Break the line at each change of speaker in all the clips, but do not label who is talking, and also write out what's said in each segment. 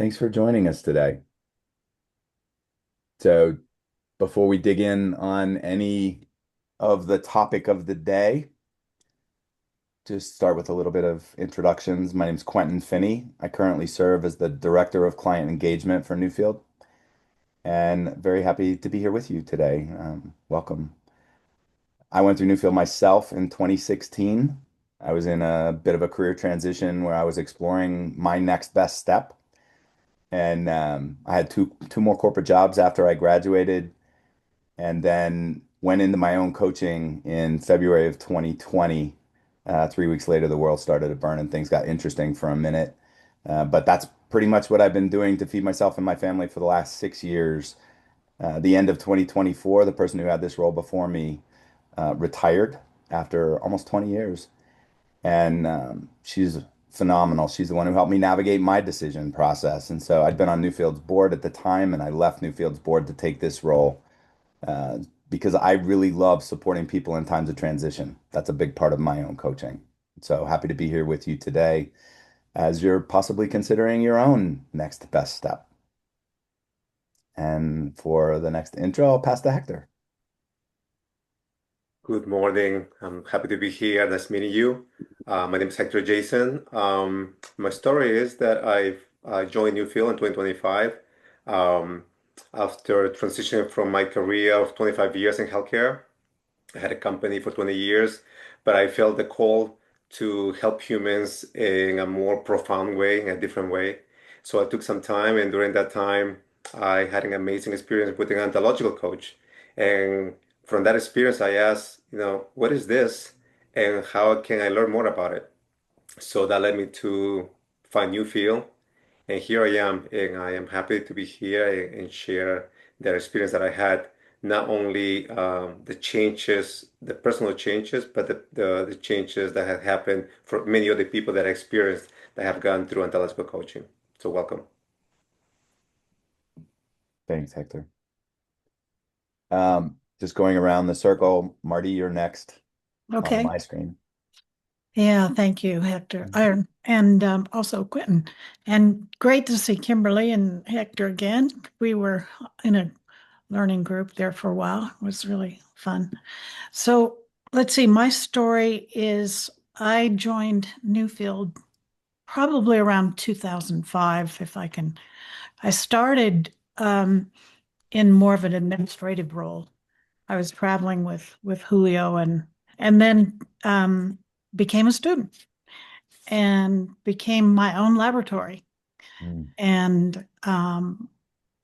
Thanks for joining us today. So, before we dig in on any of the topic of the day, just start with a little bit of introductions. My name is Quentin Finney. I currently serve as the Director of Client Engagement for Newfield, and very happy to be here with you today. Welcome. I went through Newfield myself in 2016. I was in a bit of a career transition where I was exploring my next best step, and I had two more corporate jobs after I graduated and then went into my own coaching in February of 2020. 3 weeks later, the world started to burn and things got interesting for a minute. But that's pretty much what I've been doing to feed myself and my family for the last 6 years. The end of 2024, the person who had this role before me retired after almost 20 years. And she's phenomenal. She's the one who helped me navigate my decision process. And so I'd been on Newfield's board at the time, and I left Newfield's board to take this role uh, because I really love supporting people in times of transition. That's a big part of my own coaching. So happy to be here with you today as you're possibly considering your own next best step. And for the next intro, I'll pass to Hector.
Good morning. I'm happy to be here. Nice meeting you. My name is Hector Jason. My story is that I joined Newfield in 2025 um, after transitioning from my career of 25 years in healthcare. I had a company for 20 years, but I felt the call to help humans in a more profound way, in a different way. So I took some time, and during that time, I had an amazing experience with an ontological coach. And from that experience, I asked, what is this, and how can I learn more about it? So that led me to find Newfield, and here I am, and I am happy to be here and share the experience that I had, not only the changes, the personal changes, but the changes that have happened for many other people that I experienced that have gone through ontological coaching. So welcome.
Thanks, Hector. Just going around the circle, Marty, you're next on
Okay.
my screen.
Yeah, thank you, Hector. And also Quentin. And great to see Kimberly and Hector again. We were in a learning group there for a while. It was really fun. So let's see, my story is I joined Newfield probably around 2005, if I can. I started in more of an administrative role. I was traveling with Julio and then became a student and became my own laboratory.
Mm.
And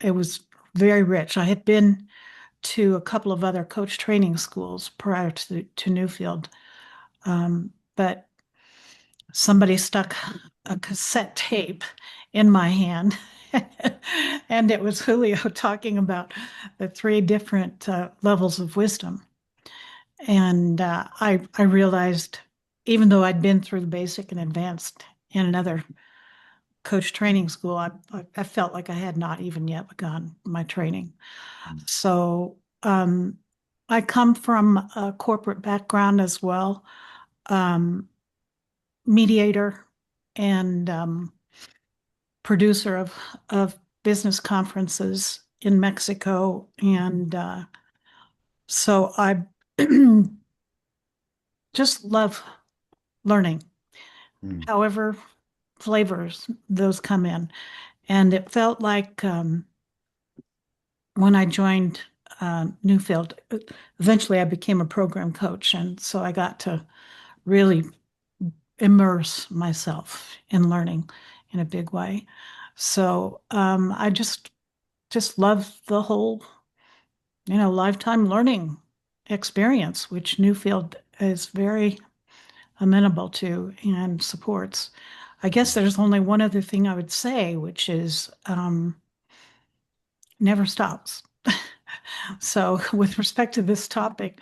it was very rich. I had been to a couple of other coach training schools prior to Newfield, but somebody stuck a cassette tape in my hand. And it was Julio talking about the three different levels of wisdom. And I realized, even though I'd been through the basic and advanced in another coach training school, I felt like I had not even yet begun my training. So I come from a corporate background as well, um, mediator and producer of business conferences in Mexico. And so I just love learning,
Mm.
however flavors those come in. And it felt like when I joined Newfield, eventually I became a program coach. And so I got to really immerse myself in learning in a big way. So I just love the whole, lifetime learning experience, which Newfield is very amenable to and supports. I guess there's only one other thing I would say, which is never stops. So with respect to this topic,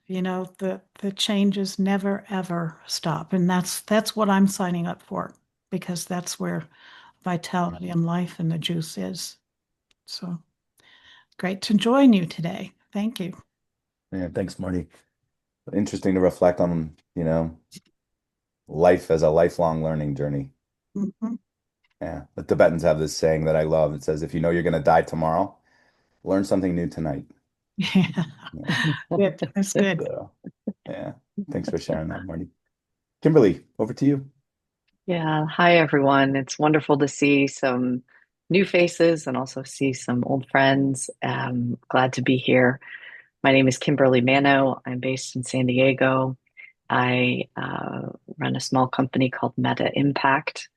the changes never ever stop. And that's what I'm signing up for, because that's where vitality and life and the juice is. So great to join you today. Thank you.
Yeah, thanks, Marty. Interesting to reflect on, life as a lifelong learning journey.
Mhm.
Yeah. The Tibetans have this saying that I love. It says, if you know you're going to die tomorrow, learn something new tonight.
Yeah,
Yeah.
good. That's good.
So, yeah. Thanks for sharing that, Marty. Kimberly, over to you.
Yeah, hi everyone. It's wonderful to see some new faces and also see some old friends. Glad to be here. My name is Kimberly Mano. I'm based in San Diego. I run a small company called Meta Impact,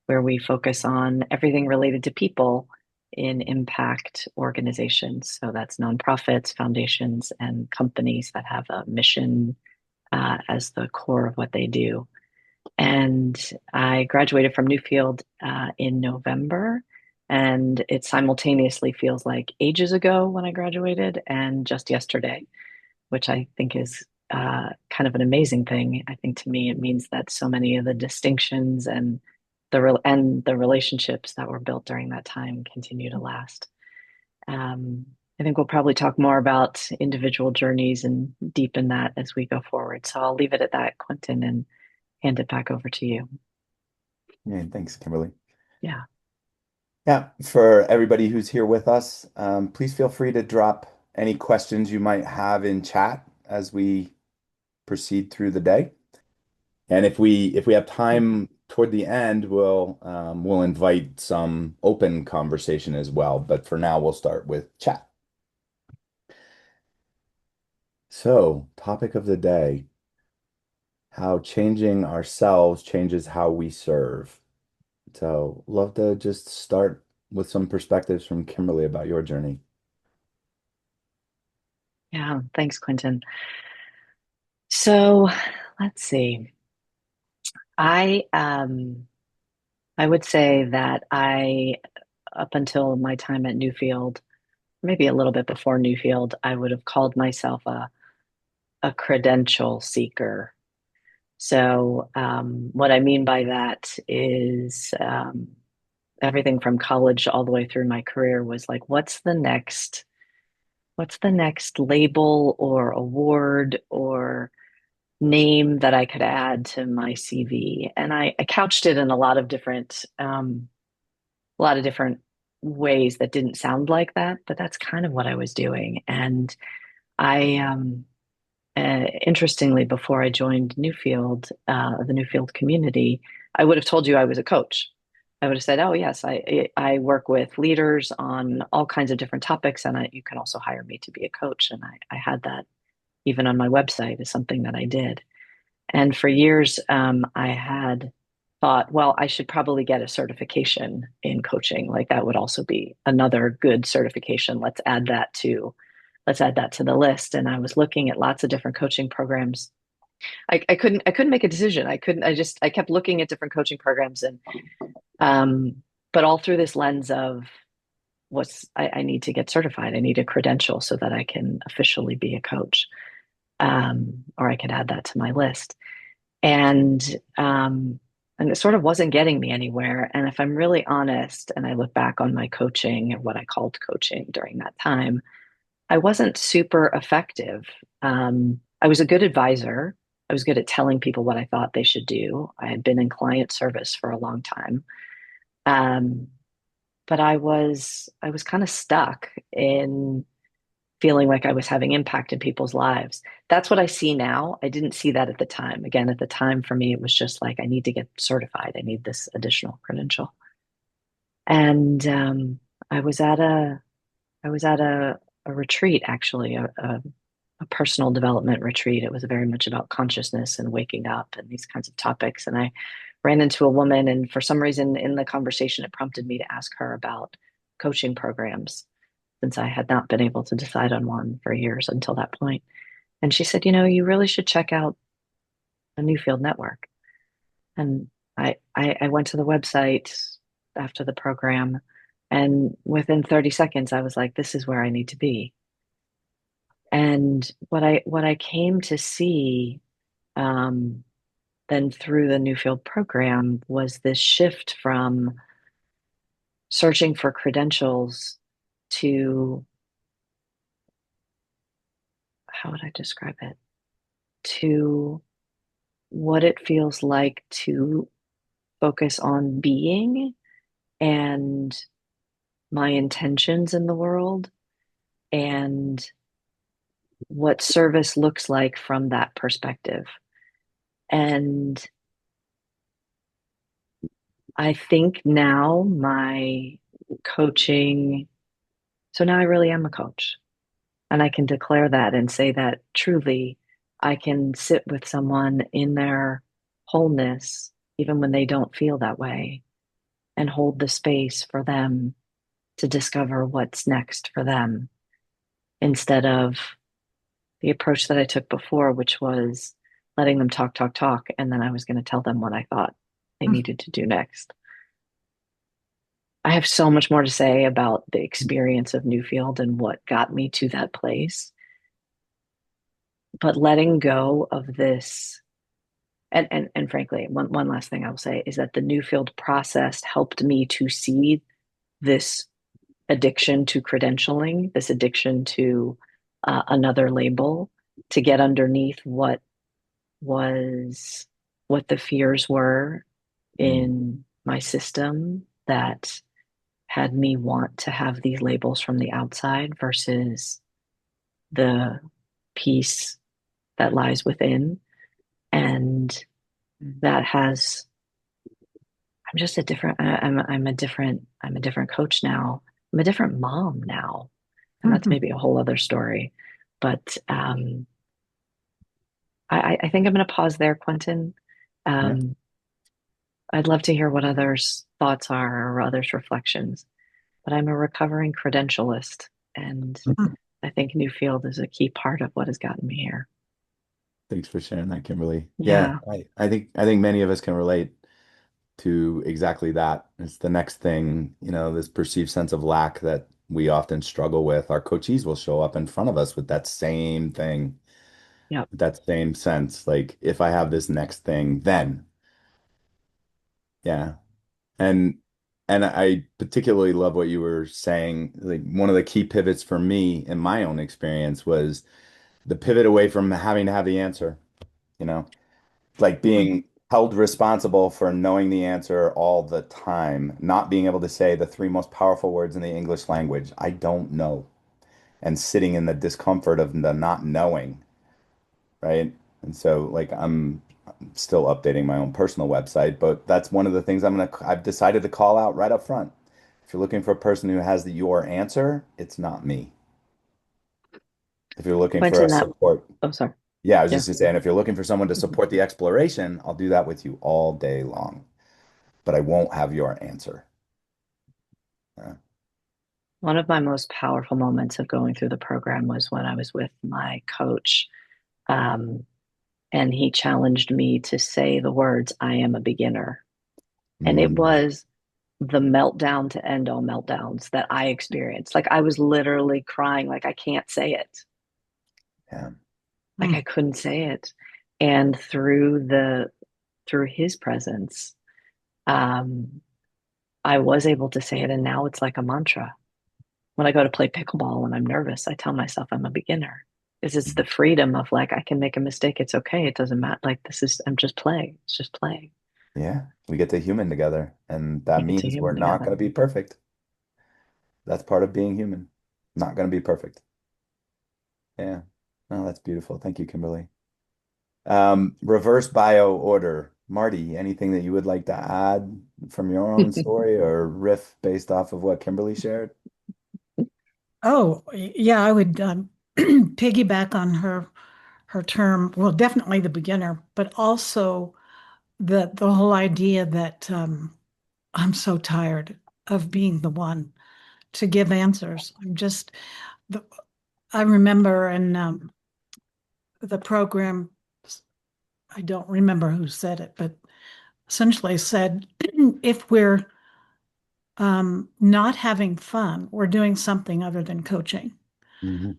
where we focus on everything related to people in impact organizations. So that's nonprofits, foundations, and companies that have a mission as the core of what they do. And I graduated from Newfield in November, and it simultaneously feels like ages ago when I graduated and just yesterday, which I think is kind of an amazing thing. I think to me it means that so many of the distinctions and the relationships that were built during that time continue to last. I think we'll probably talk more about individual journeys and deepen that as we go forward. So I'll leave it at that, Quentin, and hand it back over to you.
Yeah, thanks, Kimberly.
Yeah.
Yeah, for everybody who's here with us, please feel free to drop any questions you might have in chat as we proceed through the day. And if we have time toward the end, we'll invite some open conversation as well. But for now, we'll start with chat. So, topic of the day, how changing ourselves changes how we serve. So, love to just start with some perspectives from Kimberly about your journey.
Yeah. Thanks, Quentin. So let's see. I um I would say that up until my time at Newfield, maybe a little bit before Newfield, I would have called myself a credential seeker. So what I mean by that is everything from college all the way through my career was like, what's the next label or award or name that I could add to my CV? And I couched it in a lot of different ways that didn't sound like that, but that's kind of what I was doing. And I, interestingly, before I joined Newfield, the Newfield community, I would have told you I was a coach. I would have said, "Oh yes, I work with leaders on all kinds of different topics, and you can also hire me to be a coach." And I had that even on my website as something that I did. And for years, I had thought, well, I should probably get a certification in coaching. Like that would also be another good certification. Let's add that to the list. And I was looking at lots of different coaching programs. I couldn't make a decision. I kept looking at different coaching programs and but all through this lens of I need to get certified. I need a credential so that I can officially be a coach. Or I could add that to my list. And um, and it sort of wasn't getting me anywhere. And if I'm really honest, and I look back on my coaching and what I called coaching during that time, I wasn't super effective. I was a good advisor. I was good at telling people what I thought they should do. I had been in client service for a long time. Um, but I was kind of stuck in feeling like I was having impact in people's lives. That's what I see now. I didn't see that at the time. Again, at the time for me, it was just like, I need to get certified. I need this additional credential. And I was at a, I was at a retreat, actually, a personal development retreat. It was very much about consciousness and waking up and these kinds of topics. And I ran into a woman, and for some reason in the conversation, it prompted me to ask her about coaching programs since I had not been able to decide on one for years until that point. And she said, you really should check out the Newfield Network. And I went to the website after the program, and within 30 seconds, I was like, this is where I need to be. And what I came to see um, then through the Newfield program was this shift from searching for credentials to, how would I describe it? To what it feels like to focus on being and my intentions in the world and what service looks like from that perspective. And I think now my coaching, so now I really am a coach. And I can declare that and say that truly I can sit with someone in their wholeness, even when they don't feel that way, and hold the space for them to discover what's next for them instead of the approach that I took before, which was letting them talk, talk, talk, and then I was going to tell them what I thought they needed to do next. I have so much more to say about the experience of Newfield and what got me to that place. But letting go of this, and frankly, one last thing I will say is that the Newfield process helped me to see this addiction to credentialing, this addiction to another label, to get underneath was what the fears were in my system that had me want to have these labels from the outside versus the peace that lies within. And that has, I'm just a different, I'm a different coach now. I'm a different mom now. And that's maybe a whole other story. But I think I'm going to pause there, Quentin.
Yeah.
I'd love to hear what others' thoughts are or others' reflections. But I'm a recovering credentialist, and I think Newfield is a key part of what has gotten me here.
Thanks for sharing that, Kimberly. Yeah,
Yeah.
I think many of us can relate to exactly that. It's the next thing, this perceived sense of lack that we often struggle with. Our coachees will show up in front of us with that same thing,
Yep.
with that same sense. Like, if I have this next thing, then yeah. And I particularly love what you were saying. Like, one of the key pivots for me in my own experience was the pivot away from having to have the answer, you know, like being held responsible for knowing the answer all the time, not being able to say the three most powerful words in the English language, I don't know, and sitting in the discomfort of the not knowing, right? And so, like, I'm still updating my own personal website, but that's one of the things I've decided to call out right up front. If you're looking for a person who has your answer, it's not me. If you're looking for a
Quentin, that,
support,
oh, sorry.
yeah, I was
Yeah.
just saying, if you're looking for someone to support the exploration, I'll do that with you all day long, but I won't have your answer. Yeah.
One of my most powerful moments of going through the program was when I was with my coach, and he challenged me to say the words, I am a beginner. And it
Mm,
was the meltdown to end all meltdowns that I experienced. Like I was literally crying, like I can't say it.
yeah.
Like I couldn't say it. And through his presence, um, I was able to say it. And now it's like a mantra. When I go to play pickleball and I'm nervous, I tell myself I'm a beginner. It's the freedom of like I can make a mistake. It's okay. It doesn't matter. Like I'm just playing. It's just playing.
Yeah. We get to human together, and that
We get to
means we're
human
not
together.
going to be perfect. That's part of being human. Not going to be perfect. Yeah. Oh, that's beautiful. Thank you, Kimberly. Reverse bio order. Marty, anything that you would like to add from your own story or riff based off of what Kimberly shared?
Oh, yeah, I would piggyback on her term. Well, definitely the beginner, but also the whole idea that I'm so tired of being the one to give answers. The, I remember in the program, I don't remember who said it, but essentially said, if we're not having fun, we're doing something other than coaching.
Mhm.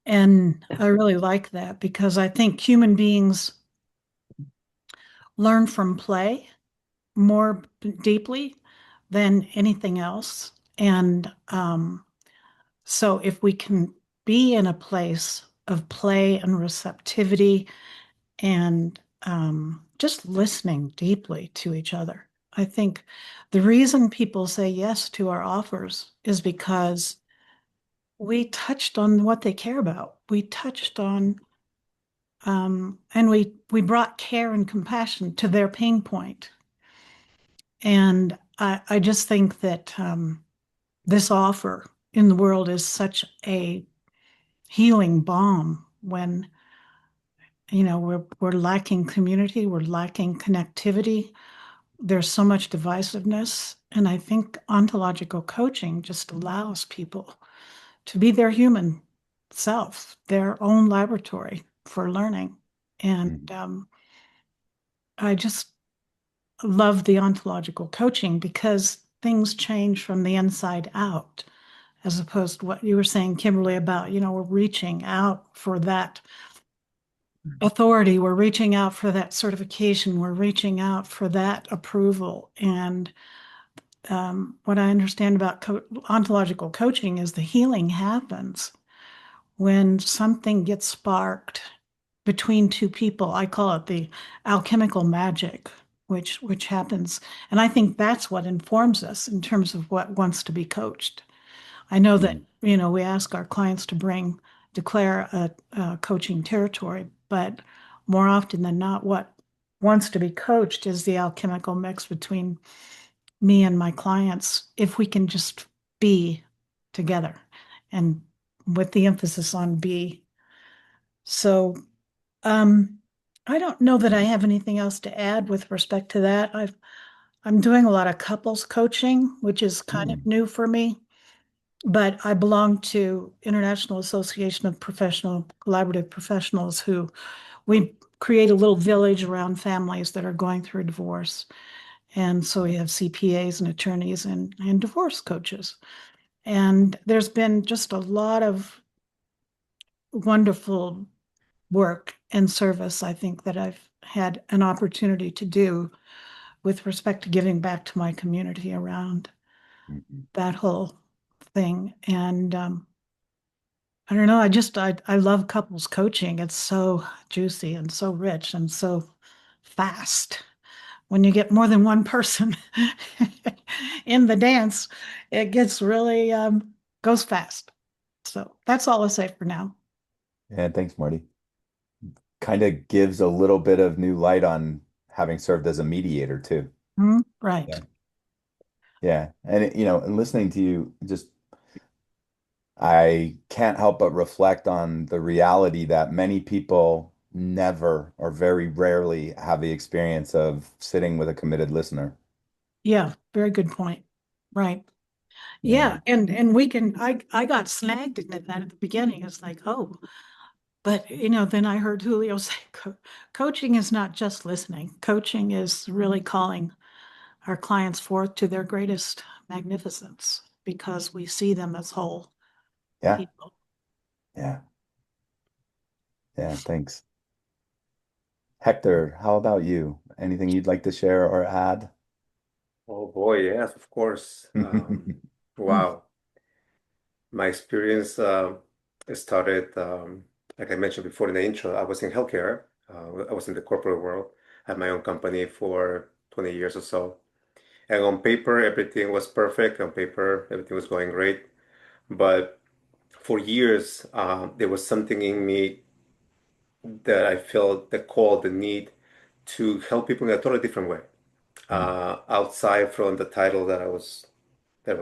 And
Yeah.
I really like that because I think human beings learn from play more deeply than anything else. And so if we can be in a place of play and receptivity and just listening deeply to each other, I think the reason people say yes to our offers is because we touched on what they care about. We touched on, and we brought care and compassion to their pain point. And I just think that this offer in the world is such a healing balm when we're lacking community, we're lacking connectivity. There's so much divisiveness, and I think ontological coaching just allows people to be their human self, their own laboratory for learning. And
Mhm.
I just love the ontological coaching because things change from the inside out, as opposed to what you were saying, Kimberly, about, we're reaching out for that authority, we're reaching out for that certification, we're reaching out for that approval. And what I understand about ontological coaching is the healing happens when something gets sparked between two people. I call it the alchemical magic, which happens. And I think that's what informs us in terms of what wants to be coached. I know that,
Mhm.
we ask our clients to declare a coaching territory, but more often than not, what wants to be coached is the alchemical mix between me and my clients, if we can just be together and with the emphasis on be. So, um, I don't know that I have anything else to add with respect to that. I'm doing a lot of couples coaching, which is kind of
Mm.
new for me, but I belong to International Association of Professional Collaborative Professionals who we create a little village around families that are going through divorce. And so we have CPAs and attorneys and divorce coaches. And there's been just a lot of wonderful work and service, I think, that I've had an opportunity to do with respect to giving back to my community around
Mhm.
that whole thing. And I don't know, I love couples coaching. It's so juicy and so rich and so fast. When you get more than one person in the dance, it gets really goes fast. So that's all I'll say for now.
Yeah, thanks, Marty. Kind of gives a little bit of new light on having served as a mediator too.
Right.
Yeah. Yeah. And listening to you, just I can't help but reflect on the reality that many people never or very rarely have the experience of sitting with a committed listener.
Yeah, very good point. Right.
Yeah.
Yeah, and we can I got snagged in that at the beginning. It's like, oh, but then I heard Julio say coaching is not just listening. Coaching is really calling our clients forth to their greatest magnificence because we see them as whole
Yeah.
people.
Yeah. Yeah. Thanks. Hector, how about you? Anything you'd like to share or add?
Oh boy, yes, of course.
Mm.
Wow. My experience started, like I mentioned before in the intro, I was in healthcare. I was in the corporate world. I had my own company for 20 years or so. And on paper, everything was perfect. On paper, everything was going great. But for years, there was something in me that I felt the call, the need to help people in a totally different way,
Mm,
outside from the title that I was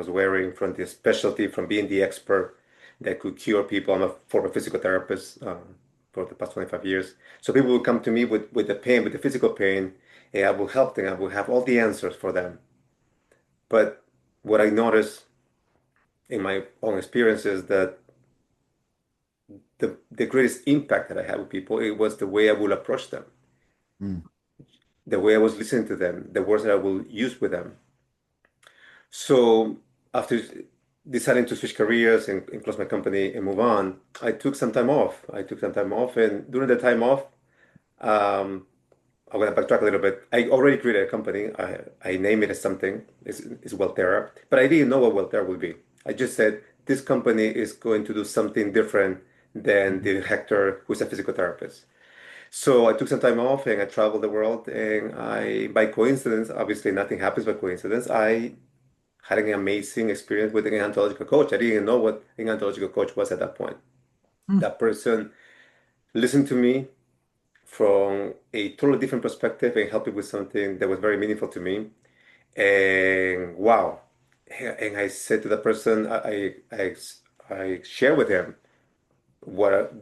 wearing, from the specialty, from being the expert that could cure people. I'm a former physical therapist for the past 25 years. So people would come to me with the pain, with the physical pain, and I will help them. I will have all the answers for them. But what I noticed in my own experience is that the greatest impact that I had with people, it was the way I will approach them,
mm,
the way I was listening to them, the words that I will use with them. So after deciding to switch careers and close my company and move on, I took some time off. I took some time off, and during the time off, um, I'm gonna backtrack a little bit. I already created a company. I named it as something. It's Wellterra, but I didn't know what Wellterra would be. I just said this company is going to do something different than
mhm,
the Hector, who's a physical therapist. So I took some time off and I traveled the world and by coincidence, obviously nothing happens by coincidence, I had an amazing experience with an ontological coach. I didn't even know what an ontological coach was at that point.
Mm.
That person listened to me from a totally different perspective and helped me with something that was very meaningful to me. And wow. And I said to the person, I share with him what,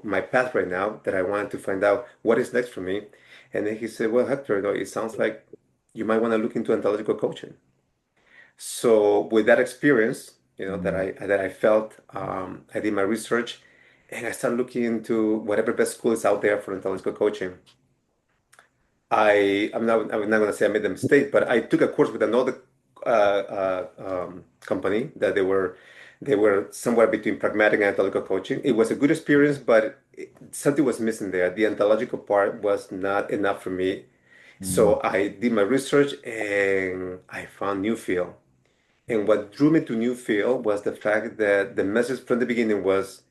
my path right now that I wanted to find out what is next for me. And then he said, well, Hector, it sounds like you might want to look into ontological coaching. So with that experience,
Mm.
that I felt, I did my research and I started looking into whatever best school is out there for ontological coaching. I'm not going to say I made a mistake, but I took a course with another company that they were somewhere between pragmatic and ontological coaching. It was a good experience, but something was missing there. The ontological part was not enough for me.
Mm.
So I did my research and I found Newfield. And what drew me to Newfield was the fact that the message from the beginning was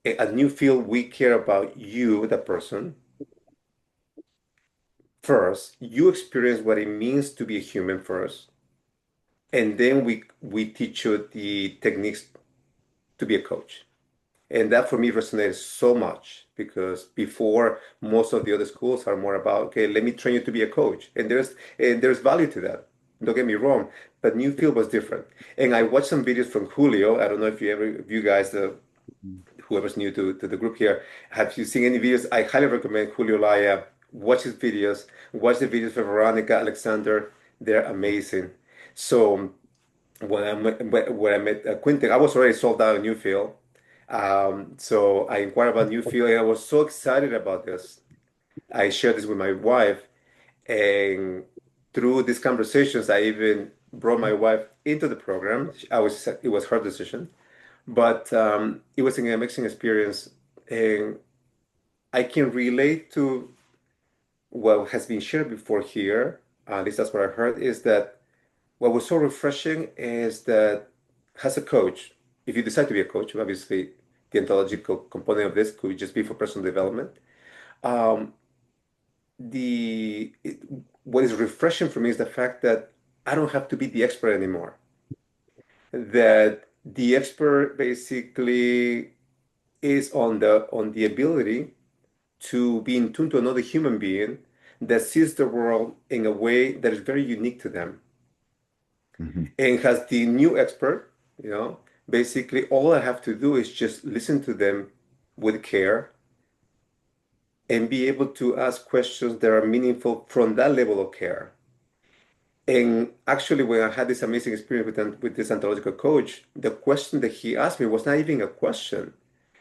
at Newfield, we care about you, the person, first. You experience what it means to be a human first. And then we teach you the techniques to be a coach. And that for me resonated so much because before most of the other schools are more about, okay, let me train you to be a coach. And there's value to that. Don't get me wrong, but Newfield was different. And I watched some videos from Julio. I don't know if you guys, whoever's new to the group here, have you seen any videos? I highly recommend Julio Laya. Watch his videos. Watch the videos for Veronica Alexander. They're amazing. So when I met Quinten, I was already sold out on Newfield. So I inquired about Newfield, and I was so excited about this. I shared this with my wife, and through these conversations, I even brought my wife into the program. It was her decision, but it was an amazing experience, and I can relate to what has been shared before here. At least that's what I heard. Is that what was so refreshing is that as a coach, if you decide to be a coach, obviously the ontological component of this could just be for personal development. Um, the it, what is refreshing for me is the fact that I don't have to be the expert anymore. That the expert basically is on the ability to be in tune to another human being that sees the world in a way that is very unique to them.
Mhm.
And as the new expert, basically all I have to do is just listen to them with care and be able to ask questions that are meaningful from that level of care. And actually, when I had this amazing experience with this ontological coach, the question that he asked me was not even a question.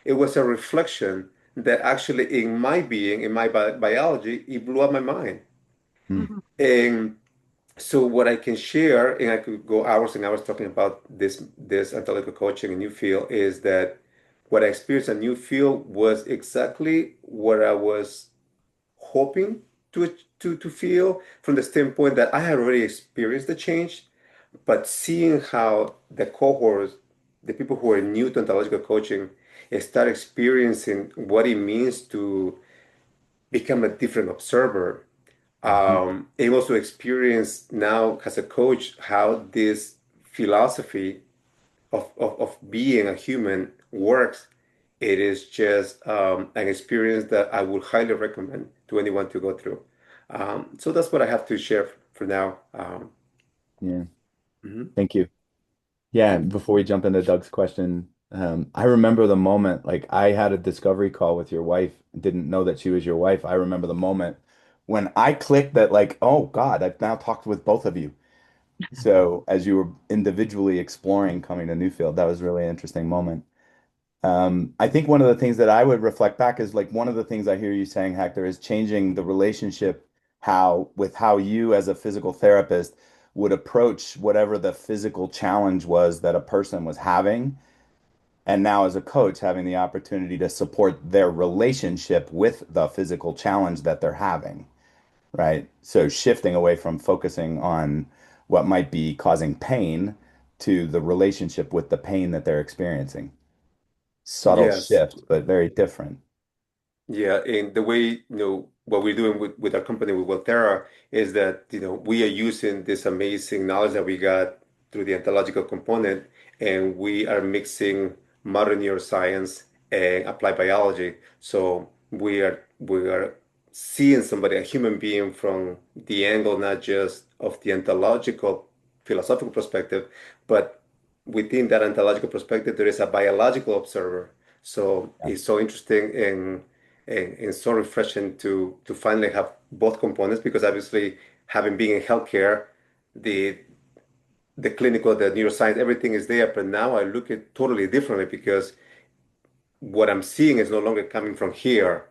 It was a reflection that actually, in my being, in my biology, it blew up my mind.
Mm.
Mhm.
And so what I can share, and I could go hours and hours talking about this ontological coaching in Newfield, is that what I experienced in Newfield was exactly what I was hoping to feel from the standpoint that I had already experienced the change, but seeing how the cohorts, the people who are new to ontological coaching, start experiencing what it means to become a different observer,
Mhm.
able to experience now as a coach how this philosophy of being a human works. It is just an experience that I would highly recommend to anyone to go through. So that's what I have to share for now.
Yeah,
Mhm.
thank you. Yeah, before we jump into Doug's question, I remember the moment, like I had a discovery call with your wife, didn't know that she was your wife. I remember the moment when I clicked that, like, oh God, I've now talked with both of you. So as you were individually exploring coming to Newfield, that was a really interesting moment. I think one of the things that I would reflect back is like one of the things I hear you saying, Hector, is changing the relationship how you as a physical therapist would approach whatever the physical challenge was that a person was having. And now as a coach, having the opportunity to support their relationship with the physical challenge that they're having, right? So shifting away from focusing on what might be causing pain to the relationship with the pain that they're experiencing. Subtle
Yes.
shift, but very different.
Yeah, and the way, what we're doing with our company with Volterra is that, we are using this amazing knowledge that we got through the ontological component, and we are mixing modern neuroscience and applied biology. So we are seeing somebody, a human being, from the angle not just of the ontological philosophical perspective, but within that ontological perspective, there is a biological observer. So
Yeah.
it's so interesting and so refreshing to finally have both components, because obviously, having been in healthcare, the the clinical, the neuroscience, everything is there, but now I look at totally differently, because what I'm seeing is no longer coming from here,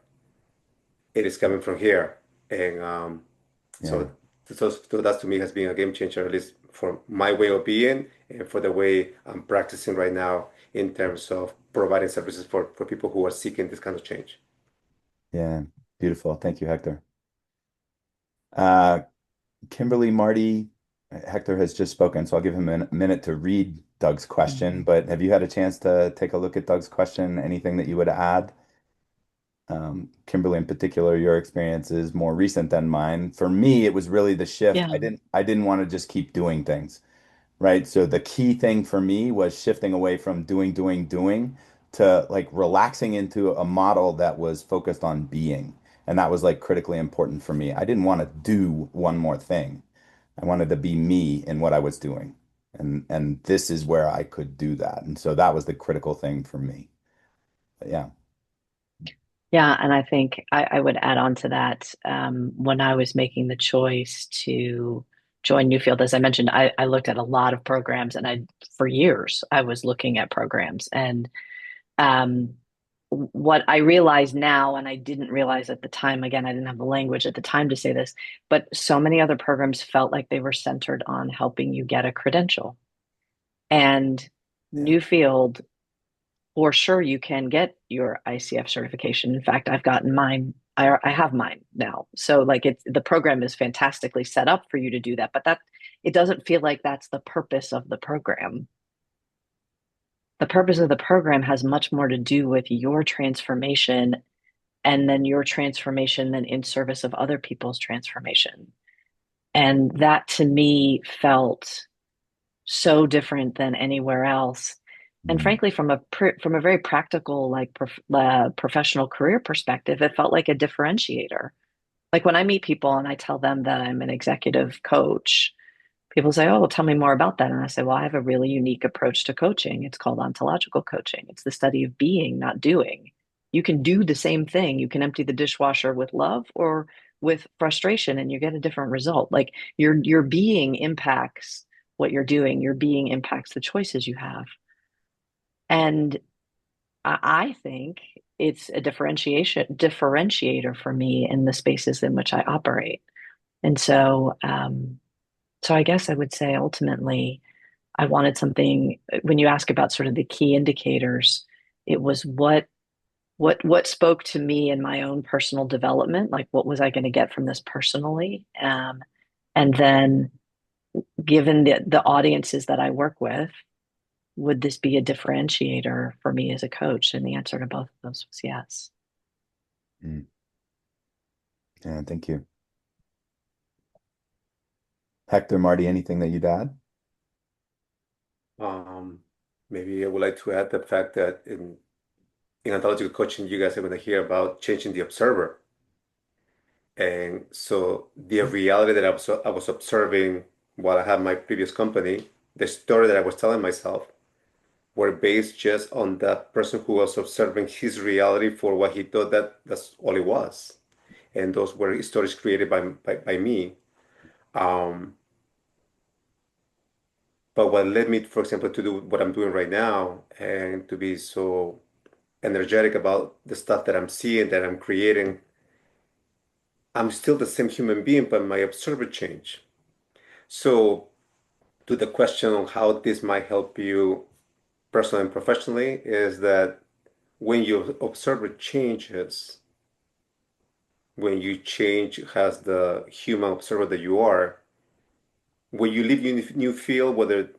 it is coming from here. And
Yeah.
so, so that to me has been a game changer, at least for my way of being and for the way I'm practicing right now in terms of providing services for people who are seeking this kind of change.
Yeah. Beautiful. Thank you, Hector. Uh, Kimberly, Marty, Hector has just spoken, so I'll give him a minute to read Doug's question. But have you had a chance to take a look at Doug's question? Anything that you would add? Kimberly, in particular, your experience is more recent than mine. For me, it was really the shift.
Yeah.
I didn't want to just keep doing things, right? So the key thing for me was shifting away from doing to like relaxing into a model that was focused on being. And that was like critically important for me. I didn't want to do one more thing. I wanted to be me in what I was doing. And this is where I could do that. And so that was the critical thing for me. But yeah.
Yeah, and I think I would add on to that. When I was making the choice to join Newfield, as I mentioned, I looked at a lot of programs, and for years I was looking at programs. And um, what I realize now, and I didn't realize at the time, again, I didn't have the language at the time to say this, but so many other programs felt like they were centered on helping you get a credential. And
Yeah.
Newfield, for sure, you can get your ICF certification. In fact, I've gotten mine. I have mine now. So like the program is fantastically set up for you to do that, but that it doesn't feel like that's the purpose of the program. The purpose of the program has much more to do with your transformation, and then your transformation then in service of other people's transformation. And that to me felt so different than anywhere else. And
Mm.
frankly, from a very practical, like professional career perspective, it felt like a differentiator. Like when I meet people and I tell them that I'm an executive coach, people say, "Oh, well, tell me more about that." And I say, "Well, I have a really unique approach to coaching. It's called ontological coaching. It's the study of being, not doing. You can do the same thing. You can empty the dishwasher with love or with frustration, and you get a different result. Like your being impacts what you're doing. Your being impacts the choices you have." And I think it's a differentiator for me in the spaces in which I operate. And so I guess I would say ultimately, I wanted something. When you ask about sort of the key indicators, it was what spoke to me in my own personal development, like what was I going to get from this personally, and then given the audiences that I work with, would this be a differentiator for me as a coach? And the answer to both of those was yes.
Mm. Yeah, thank you. Hector, Marty, anything that you'd add?
Um, Maybe I would like to add the fact that in ontological coaching, you guys are going to hear about changing the observer. And so the reality that I was observing while I had my previous company, the story that I was telling myself were based just on that person who was observing his reality for what he thought that's all it was. And those were stories created by me. Um, but what led me, for example, to do what I'm doing right now and to be so energetic about the stuff that I'm seeing, that I'm creating, I'm still the same human being, but my observer changed. So to the question on how this might help you personally and professionally is that when your observer changes, when you change as the human observer that you are, when you leave your new field, whether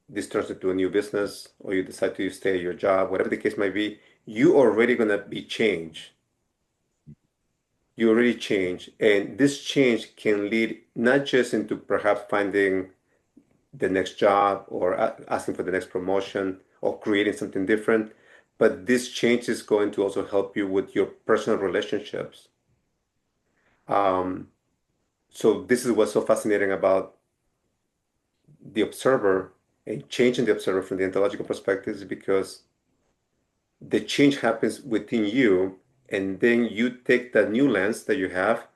this turns into a new business or you decide to stay at your job, whatever the case might be, you already gonna be changed. you already changed. And this change can lead not just into perhaps finding the next job or asking for the next promotion or creating something different, but this change is going to also help you with your personal relationships. Um, so this is what's so fascinating about the observer and changing the observer from the ontological perspective is because the change happens within you, and then you take that new lens that you have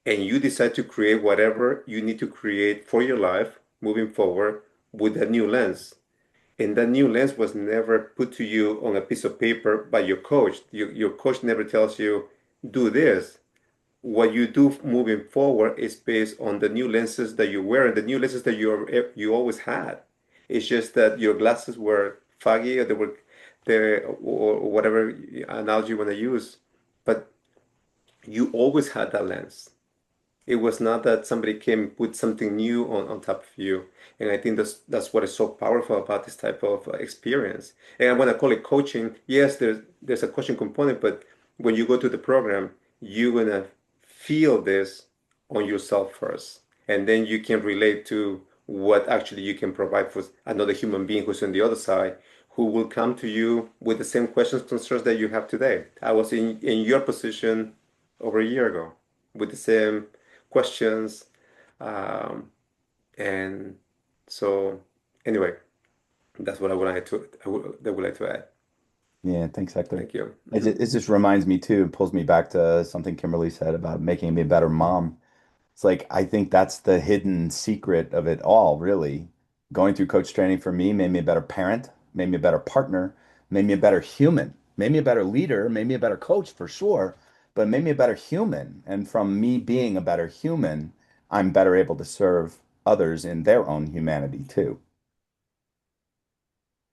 and you decide to create whatever you need to create for your life moving forward with that new lens. And that new lens was never put to you on a piece of paper by your coach. Your coach never tells you, do this. What you do moving forward is based on the new lenses that you wear and the new lenses that you always had. It's just that your glasses were foggy or they were there or whatever analogy you want to use, but you always had that lens. It was not that somebody came and put something new on top of you. And I think that's what is so powerful about this type of experience. And I want to call it coaching. Yes, there's a coaching component, but when you go to the program, you're gonna feel this on yourself first. And then you can relate to what actually you can provide for another human being who's on the other side, who will come to you with the same questions, concerns that you have today. I was in your position over a year ago with the same questions. Um, and so, anyway, that's what I would like to add.
Yeah, thanks, Hector.
Thank you.
It just reminds me too, and pulls me back to something Kimberly said about making me a better mom. It's like I think that's the hidden secret of it all, really. Going through coach training for me made me a better parent, made me a better partner, made me a better human, made me a better leader, made me a better coach for sure, but it made me a better human. And from me being a better human, I'm better able to serve others in their own humanity too.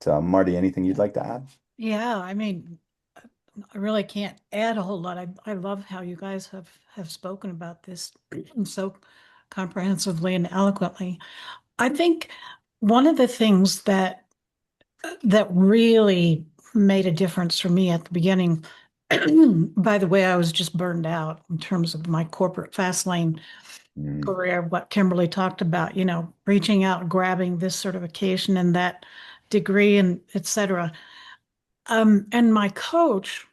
So, Marty, anything you'd like to add?
Yeah, I mean, I really can't add a whole lot. I love how you guys have spoken about this so comprehensively and eloquently. I think one of the things that really made a difference for me at the beginning, by the way, I was just burned out in terms of my corporate fast lane
Mm,
career, what Kimberly talked about, reaching out, grabbing this certification and that degree and et cetera. And my coach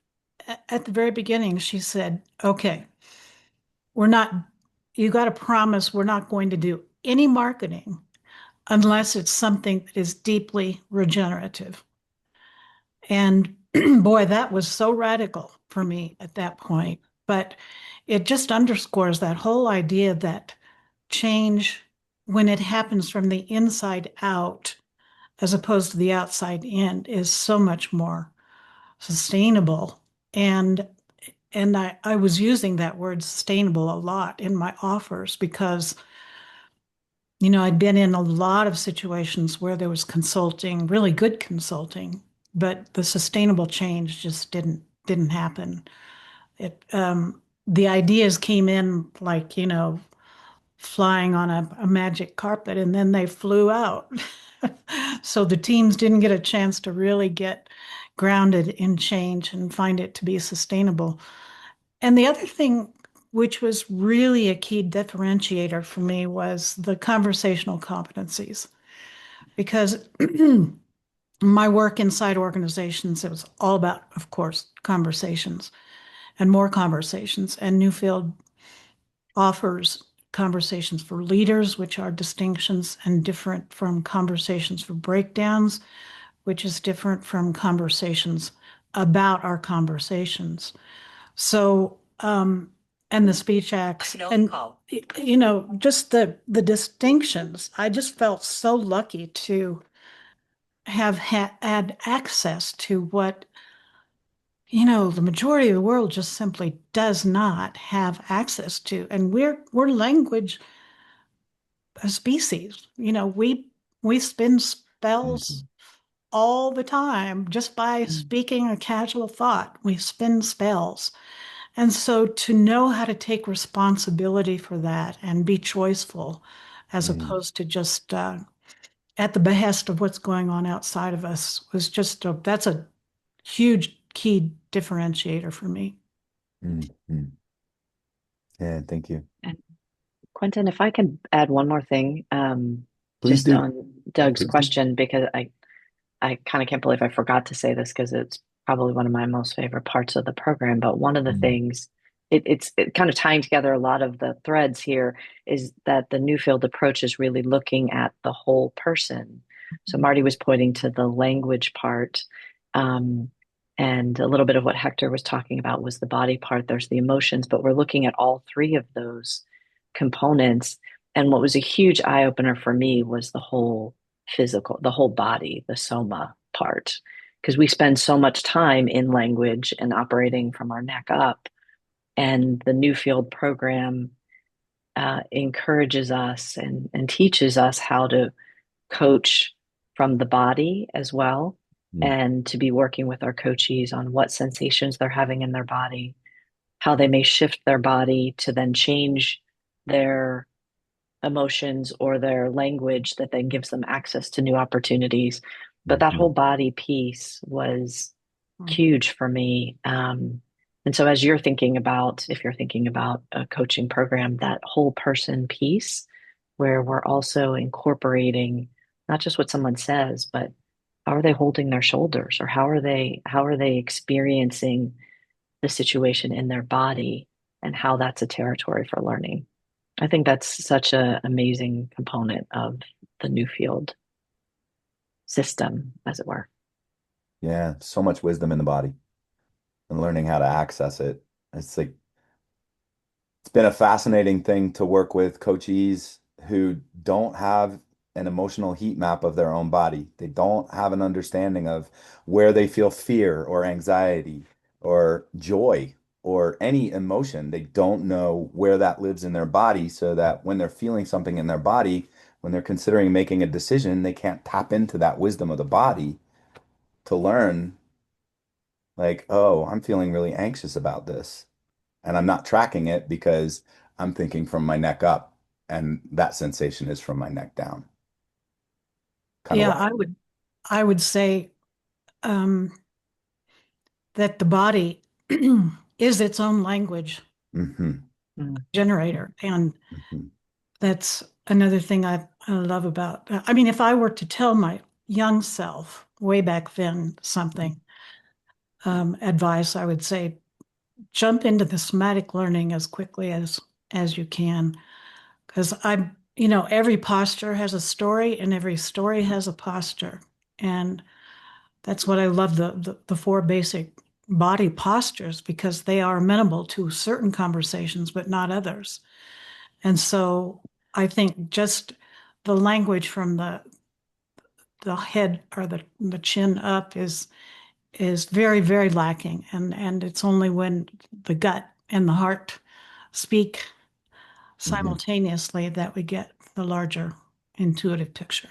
at the very beginning, she said, okay, we're not, you got to promise we're not going to do any marketing unless it's something that is deeply regenerative. And boy, that was so radical for me at that point. But it just underscores that whole idea that change, when it happens from the inside out, as opposed to the outside in, is so much more sustainable. And I was using that word sustainable a lot in my offers because, I'd been in a lot of situations where there was consulting, really good consulting, but the sustainable change just didn't happen. The ideas came in like, flying on a magic carpet and then they flew out. So the teams didn't get a chance to really get grounded in change and find it to be sustainable. And the other thing, which was really a key differentiator for me, was the conversational competencies. Because my work inside organizations, it was all about, of course, conversations and more conversations. And Newfield offers conversations for leaders, which are distinctions and different from conversations for breakdowns, which is different from conversations about our conversations. So, and the speech acts and, just the distinctions. I just felt so lucky to have had access to what, the majority of the world just simply does not have access to. And we're language a species. We spin spells
mhm,
all the time just by
mm,
speaking a casual thought. We spin spells. And so to know how to take responsibility for that and be choiceful as
mm,
opposed to just at the behest of what's going on outside of us was that's a huge key differentiator for me.
mm, mm. Yeah, thank you.
And Quentin, if I can add one more thing,
Please
just
do.
on Doug's
Please do.
question, because I kind of can't believe I forgot to say this because it's probably one of my most favorite parts of the program. But one of the
Mm,
things, it's kind of tying together a lot of the threads here is that the Newfield approach is really looking at the whole person. So Marty was pointing to the language part, um, and a little bit of what Hector was talking about was the body part. There's the emotions, but we're looking at all three of those components. And what was a huge eye opener for me was the whole physical, the whole body, the soma part, because we spend so much time in language and operating from our neck up. And the Newfield program encourages us and teaches us how to coach from the body as well,
mm,
and to be working with our coachees on what sensations they're having in their body, how they may shift their body to then change their emotions or their language that then gives them access to new opportunities. But that
mhm,
whole body piece was
Mm.
huge for me. And so, as you're thinking about, if you're thinking about a coaching program, that whole person piece, where we're also incorporating not just what someone says, but how are they holding their shoulders, or how are they experiencing the situation in their body, and how that's a territory for learning. I think that's such an amazing component of the Newfield system, as it were.
yeah, so much wisdom in the body and learning how to access it. It's like it's been a fascinating thing to work with coachees who don't have an emotional heat map of their own body. They don't have an understanding of where they feel fear or anxiety or joy or any emotion. They don't know where that lives in their body, so that when they're feeling something in their body, when they're considering making a decision, they can't tap into that wisdom of the body to learn, like, oh, I'm feeling really anxious about this. And I'm not tracking it because I'm thinking from my neck up, and that sensation is from my neck down. Kind of
Yeah,
wild.
I would say um, that the body is its own language
Hmm.
Mm.
generator, and
Hmm.
that's another thing I love about. I mean, if I were to tell my young self way back then something, advice, I would say jump into the somatic learning as quickly as you can, because every posture has a story, and every story has a posture, and that's what I love the four basic body postures, because they are amenable to certain conversations, but not others. And so I think just the language from the head or the chin up is very, very lacking. And it's only when the gut and the heart speak
Hmm.
simultaneously that we get the larger intuitive picture.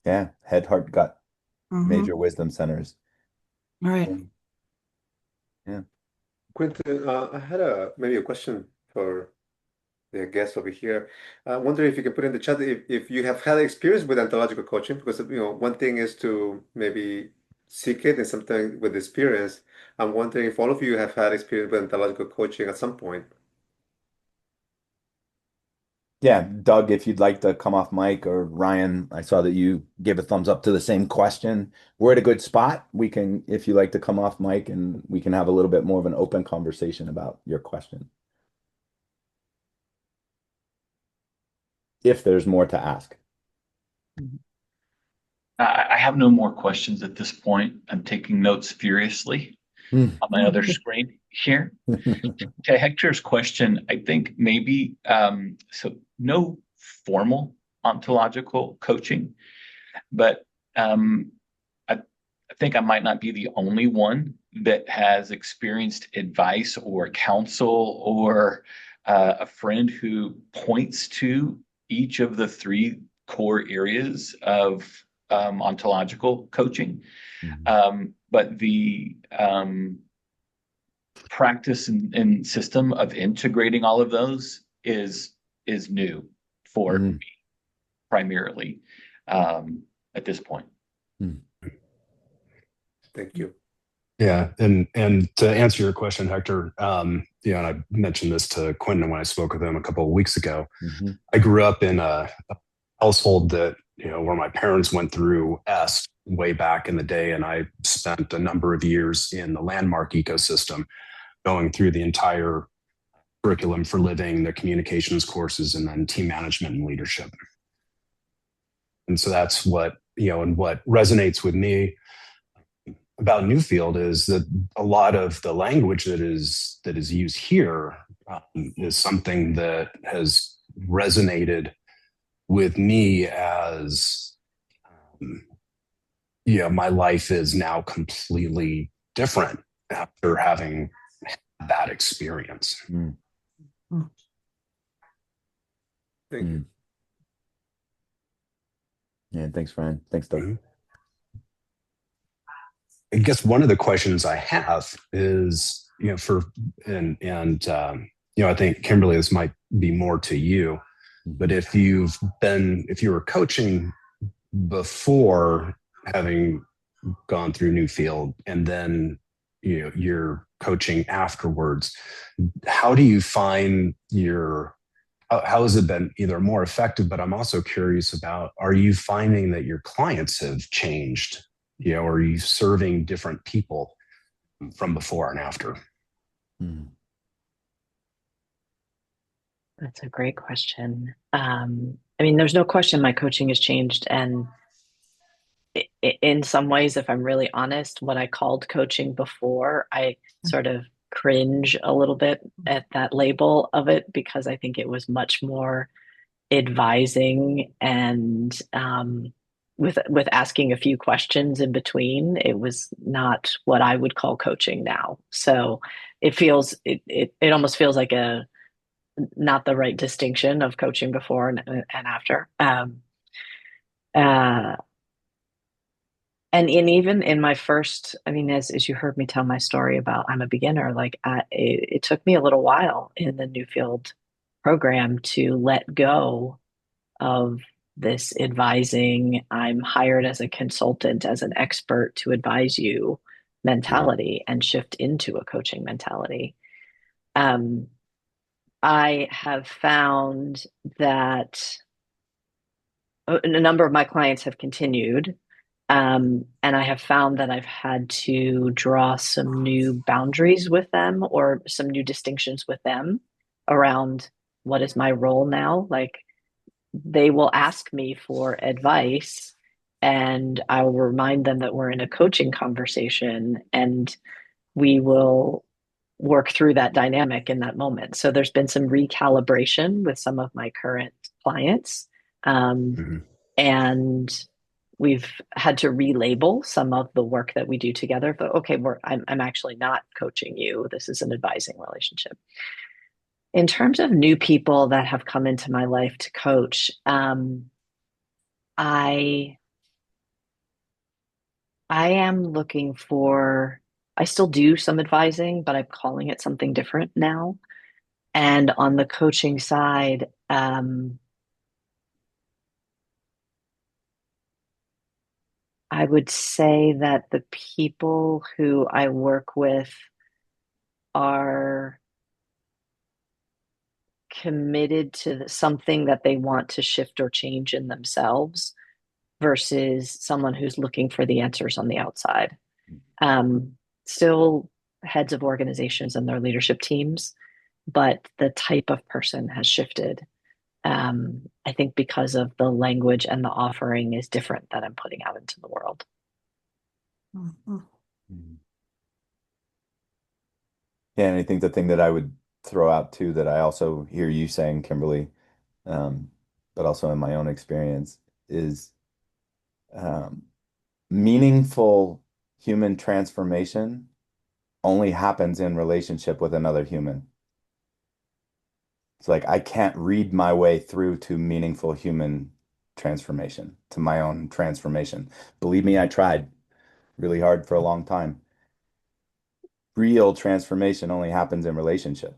Yeah. Head, heart, gut,
Mm-hmm.
major wisdom centers.
All right.
Um, Yeah.
Quentin, I had maybe a question for the guest over here. I wonder if you can put in the chat if you have had experience with ontological coaching, because one thing is to maybe seek it and something with experience. I'm wondering if all of you have had experience with ontological coaching at some point.
Yeah. Doug, if you'd like to come off mic, or Ryan, I saw that you gave a thumbs up to the same question. We're at a good spot. We can, if you like to come off mic, and we can have a little bit more of an open conversation about your question, if there's more to ask.
I have no more questions at this point. I'm taking notes furiously on my other screen here. To Hector's question, I think maybe so no formal ontological coaching, but I think I might not be the only one that has experienced advice or counsel or a friend who points to each of the three core areas of ontological coaching.
Mhm.
But the practice and system of integrating all of those is new for me
Mhm.
primarily at this point.
Mhm.
Thank you.
Yeah, and to answer your question, Hector, and I mentioned this to Quentin when I spoke with him a couple of weeks ago.
Hmm.
I grew up in a household that, where my parents went through S way back in the day, and I spent a number of years in the landmark ecosystem, going through the entire curriculum for living, the communications courses, and then team management and leadership. And so that's what, and what resonates with me about Newfield is that a lot of the language that is used here is something that has resonated with me as um, my life is now completely different after having that experience.
Mm.
Thank you.
Yeah, thanks, Ryan. Thanks, Doug.
Mm-hmm. I guess one of the questions I have is, I think Kimberly, this might be more to you, but if you were coaching before having gone through Newfield, and then you're coaching afterwards, how do you find how has it been either more effective? But I'm also curious about, are you finding that your clients have changed? Or are you serving different people from before and after?
Mm.
That's a great question. I mean, there's no question my coaching has changed. And in some ways, if I'm really honest, what I called coaching before, I sort of cringe a little bit at that label of it, because I think it was much more advising and with asking a few questions in between. It was not what I would call coaching now. So it almost feels like a not the right distinction of coaching before and after. Uh, and even in my first, I mean, as you heard me tell my story about I'm a beginner, like it took me a little while in the Newfield program to let go of this advising, I'm hired as a consultant, as an expert to advise you mentality, and shift into a coaching mentality. Um, I have found that a number of my clients have continued. And I have found that I've had to draw some new boundaries with them, or some new distinctions with them around what is my role now. Like, they will ask me for advice, and I will remind them that we're in a coaching conversation, and we will work through that dynamic in that moment. So there's been some recalibration with some of my current clients. Um,
Mm-hmm.
and we've had to relabel some of the work that we do together. But okay, I'm actually not coaching you. This is an advising relationship. In terms of new people that have come into my life to coach, I I am looking for. I still do some advising, but I'm calling it something different now. And on the coaching side, I would say that the people who I work with are committed to something that they want to shift or change in themselves, versus someone who's looking for the answers on the outside. Um, Still heads of organizations and their leadership teams, but the type of person has shifted. I think because of the language and the offering is different that I'm putting out into the world.
Mhm.
Mm. Yeah, and I think the thing that I would throw out too, that I also hear you saying, Kimberly, um, but also in my own experience, is um, meaningful human transformation only happens in relationship with another human. It's like I can't read my way through to meaningful human transformation, to my own transformation. Believe me, I tried really hard for a long time. Real transformation only happens in relationship.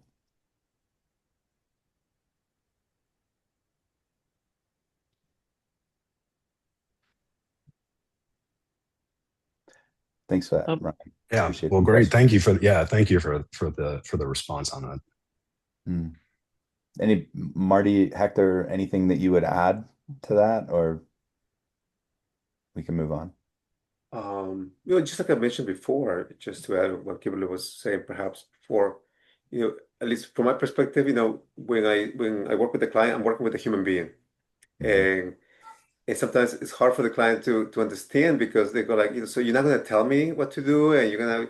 Thanks for that,
Oh,
Ryan.
Yeah.
Appreciate
Well,
the
great.
question.
Thank you for the response on that.
Hmm. Any Marty, Hector, anything that you would add to that, or we can move on?
Just like I mentioned before, just to add what Kimberly was saying, perhaps before, at least from my perspective, when I work with a client, I'm working with a human being,
Mhm.
and sometimes it's hard for the client to understand because they go like, so you're not going to tell me what to do, and you're gonna,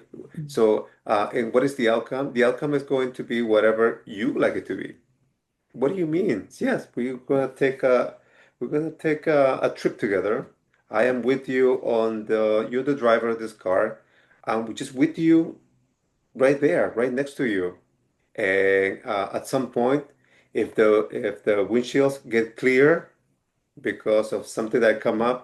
so and what is the outcome? The outcome is going to be whatever you like it to be. What do you mean? Yes, we're gonna take a trip together. I am with you you're the driver of this car. I'm just with you right there, right next to you. And at some point, if the windshields get clear because of something that come up,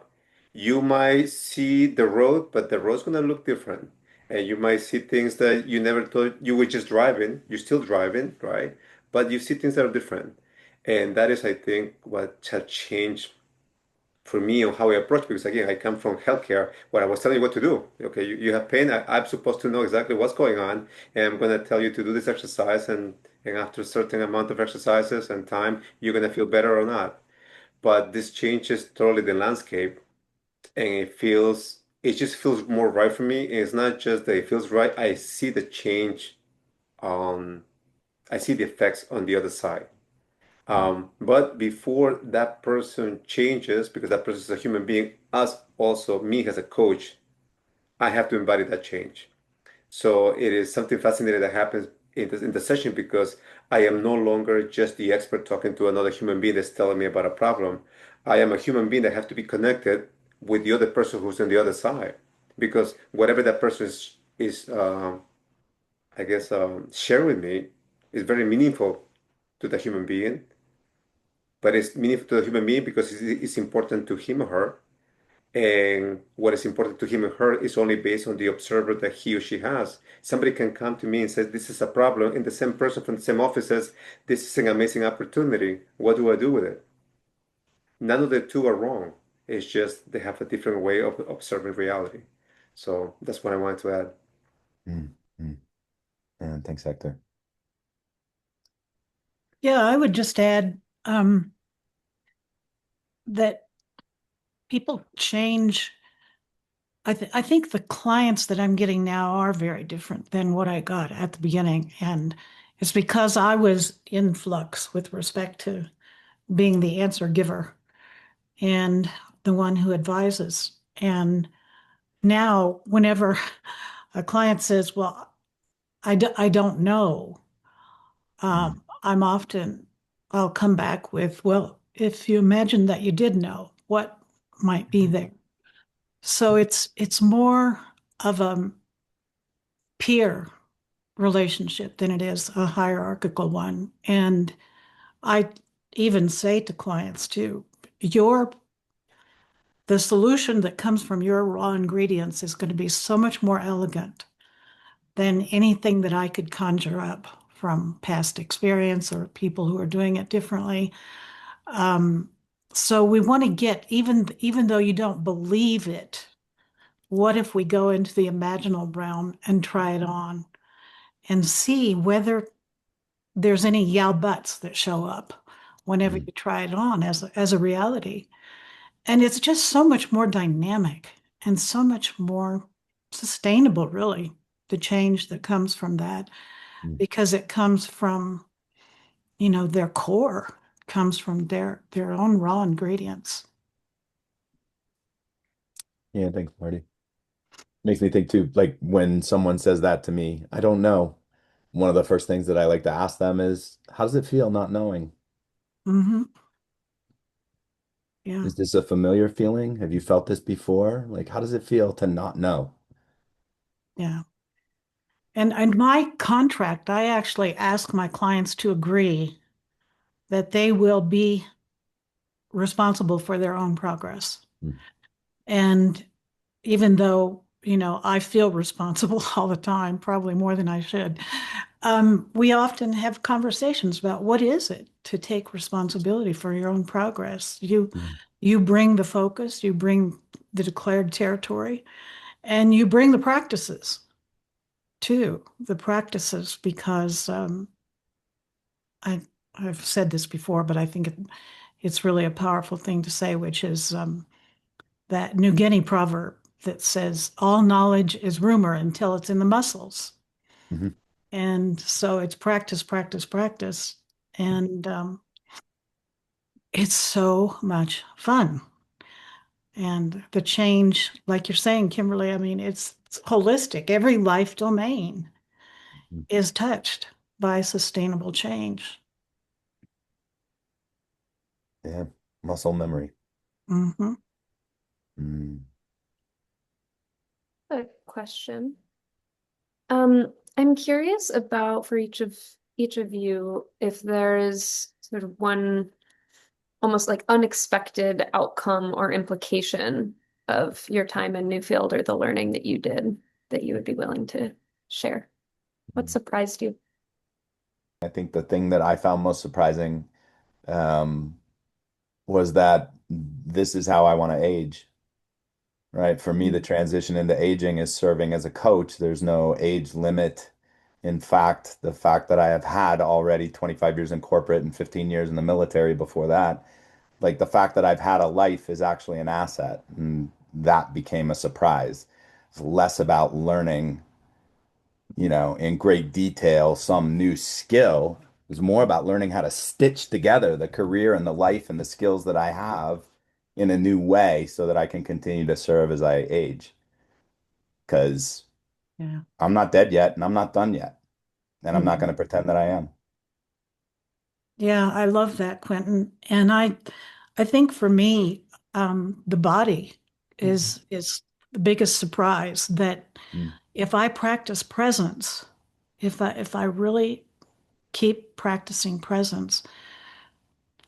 you might see the road, but the road's gonna look different. And you might see things that you never thought you were just driving. You're still driving, right? But you see things that are different. And that is, I think, what has changed for me on how I approach, because again, I come from healthcare where I was telling you what to do. Okay, you have pain. I'm supposed to know exactly what's going on, and I'm going to tell you to do this exercise, and after a certain amount of exercises and time, you're going to feel better or not. But this changes totally the landscape, and it just feels more right for me. And it's not just that it feels right. I see the change on, I see the effects on the other side. But before that person changes, because that person is a human being, us also, me as a coach, I have to embody that change. So it is something fascinating that happens in the session because I am no longer just the expert talking to another human being that's telling me about a problem. I am a human being that has to be connected with the other person who's on the other side. Because whatever that person is I guess, share with me is very meaningful to the human being, but it's meaningful to the human being because it's important to him or her. And what is important to him or her is only based on the observer that he or she has. Somebody can come to me and say, this is a problem, and the same person from the same office says, this is an amazing opportunity. What do I do with it? None of the two are wrong. It's just they have a different way of observing reality. So that's what I wanted to add.
Mm, mm. And thanks, Hector.
Yeah, I would just add that people change. I think the clients that I'm getting now are very different than what I got at the beginning. And it's because I was in flux with respect to being the answer giver and the one who advises. And now, whenever a client says, well, I don't know,
Mm,
I'm often, I'll come back with, well, if you imagine that you did know, what might be there? So it's more of a peer relationship than it is a hierarchical one. And I even say to clients too, your the solution that comes from your raw ingredients is going to be so much more elegant than anything that I could conjure up from past experience or people who are doing it differently. Um, so we want to get even though you don't believe it, what if we go into the imaginal realm and try it on and see whether there's any yeah buts that show up whenever
mm,
you try it on as a reality. And it's just so much more dynamic and so much more sustainable, really, the change that comes from that,
mm.
because it comes from, their core, comes from their own raw ingredients.
Yeah, thanks, Marty. Makes me think too, like when someone says that to me, I don't know. One of the first things that I like to ask them is, how does it feel not knowing?
Hmm. Yeah,
Is this a familiar feeling? Have you felt this before? Like, how does it feel to not know?
yeah. And my contract, I actually ask my clients to agree that they will be responsible for their own progress.
Mm,
And even though, I feel responsible all the time, probably more than I should, we often have conversations about what is it to take responsibility for your own progress. You
mm,
you bring the focus, you bring the declared territory, And you bring the practices too, the practices, because I, I've said this before, but I think it's really a powerful thing to say, which is that New Guinea proverb that says, all knowledge is rumor until it's in the muscles.
Mhm.
And so it's practice, practice, practice. And it's so much fun. And the change, like you're saying, Kimberly, I mean, it's holistic. Every life domain is touched by sustainable change.
Yeah, muscle memory.
Hmm.
Mm.
A question. I'm curious about for each of you if there is sort of one almost like unexpected outcome or implication of your time in Newfield or the learning that you did that you would be willing to share. What surprised you?
I think the thing that I found most surprising um, was that this is how I want to age, right? For me, the transition into aging is serving as a coach. There's no age limit. In fact, the fact that I have had already 25 years in corporate and 15 years in the military before that, like the fact that I've had a life is actually an asset. And that became a surprise. It's less about learning, in great detail, some new skill. It was more about learning how to stitch together the career and the life and the skills that I have in a new way so that I can continue to serve as I age. Because
Yeah.
I'm not dead yet and I'm not done yet. And I'm not
Mhm.
going to pretend that I am.
Yeah, I love that, Quentin. And I think for me, the body is the biggest surprise that
Mm,
if I practice presence, if I really keep practicing presence,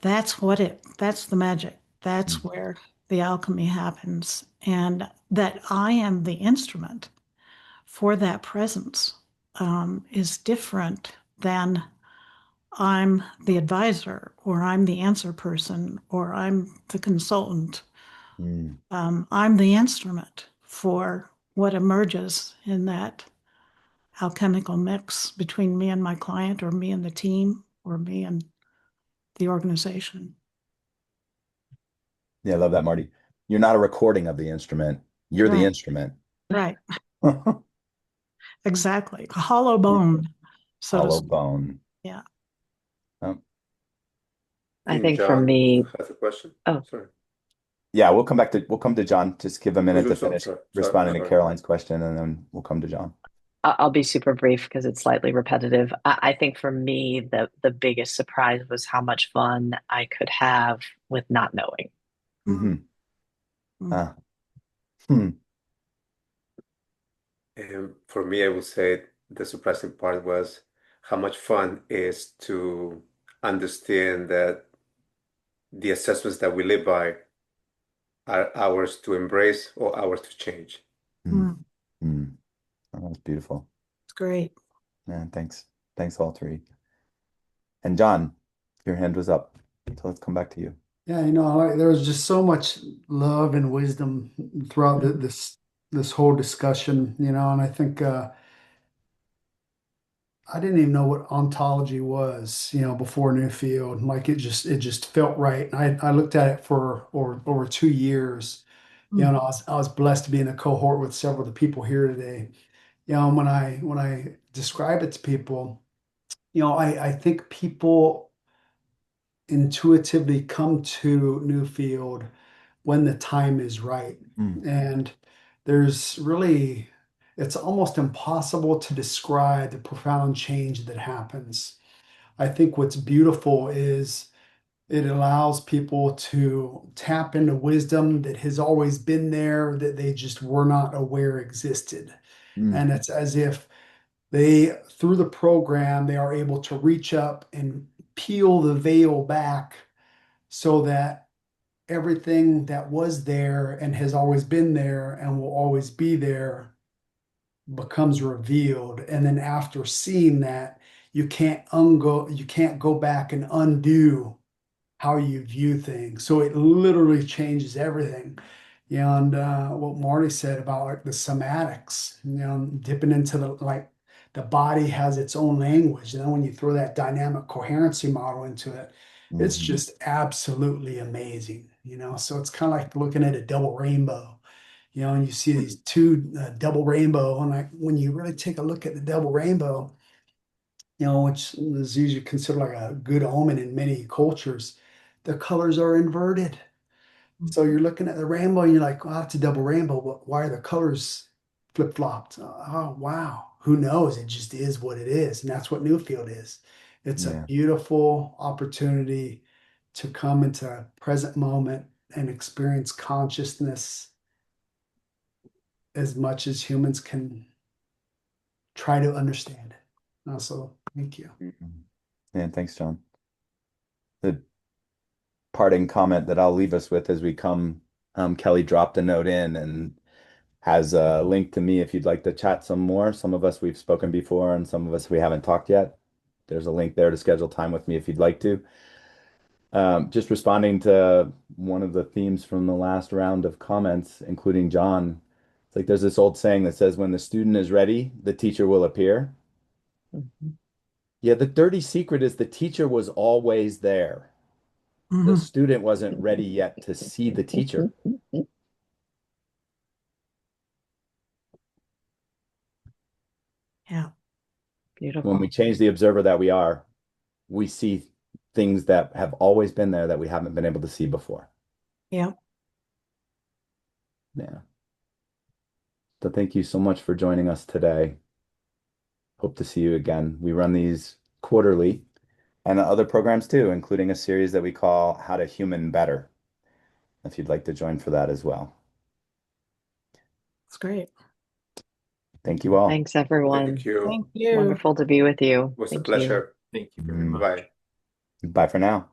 that's the magic.
mm,
That's where the alchemy happens. And that I am the instrument for that presence is different than I'm the advisor, or I'm the answer person, or I'm the consultant.
mm.
I'm the instrument for what emerges in that alchemical mix between me and my client, or me and the team, or me and the organization.
Yeah, I love that, Marty. You're not a recording of the instrument. You're the
Right,
instrument.
right, exactly. A hollow bone, so to
Hollow
speak.
bone.
Yeah.
Oh,
I
And
think for
John
me,
has a question.
oh,
Sorry.
yeah, we'll come to John. Just give a
Oh,
minute to
sorry,
finish
sorry, sorry,
responding to
sorry.
Caroline's question, and then we'll come to John.
I'll be super brief because it's slightly repetitive. I think for me, the biggest surprise was how much fun I could have with not knowing.
Hmm.
Mm.
Ah, hmm.
And for me, I would say the surprising part was how much fun is to understand that the assessments that we live by are ours to embrace or ours to change.
Hmm.
Mm.
Hmm. Oh, that's beautiful.
It's great.
Yeah, thanks. Thanks, all three. And John, your hand was up. So let's come back to you.
Yeah, there was just so much love and wisdom throughout this whole discussion, and I think I didn't even know what ontology was, before Newfield. Like it just felt right. And I looked at it for over 2 years. And
Mm.
I was blessed to be in a cohort with several of the people here today. And when I describe it to people, I think people intuitively come to Newfield when the time is right.
Mm,
And there's really, it's almost impossible to describe the profound change that happens. I think what's beautiful is it allows people to tap into wisdom that has always been there, that they just were not aware existed.
mm,
And it's as if they, through the program, they are able to reach up and peel the veil back so that everything that was there and has always been there and will always be there becomes revealed. And then after seeing that, you can't go back and undo how you view things. So it literally changes everything. And what Marty said about like the somatics, dipping into the body has its own language. And then when you throw that dynamic coherency model into it, it's
Mhm.
just absolutely amazing, So it's kind of like looking at a double rainbow, and you see these two double rainbow. And like when you really take a look at the double rainbow, which is usually considered like a good omen in many cultures, the colors are inverted. So you're looking at the rainbow and you're like, oh, it's a double rainbow, but why are the colors flip-flopped? Oh, wow. Who knows? It just is what it is. And that's what Newfield is. It's a
Yeah.
beautiful opportunity to come into a present moment and experience consciousness as much as humans can try to understand it. Also, thank you.
Mhm. Yeah, thanks, John. The parting comment that I'll leave us with as we come, Kelly dropped a note in and has a link to me if you'd like to chat some more. Some of us we've spoken before, and some of us we haven't talked yet. There's a link there to schedule time with me if you'd like to. Just responding to one of the themes from the last round of comments, including John. It's like there's this old saying that says, when the student is ready, the teacher will appear.
Mhm.
Yeah, the dirty secret is the teacher was always there. The
Mhm.
student wasn't ready yet to see the teacher.
Yeah.
When we
Beautiful.
change the observer that we are, we see things that have always been there that we haven't been able to see before.
Yeah.
Yeah. So thank you so much for joining us today. Hope to see you again. We run these quarterly and other programs too, including a series that we call How to Human Better, if you'd like to join for that as well.
It's great.
Thank you all.
Thanks, everyone.
Thank you.
Thank you.
Wonderful to be with you.
It was a
Thank you.
pleasure.
Thank you very
Mm.
much.
Bye.
Bye for now.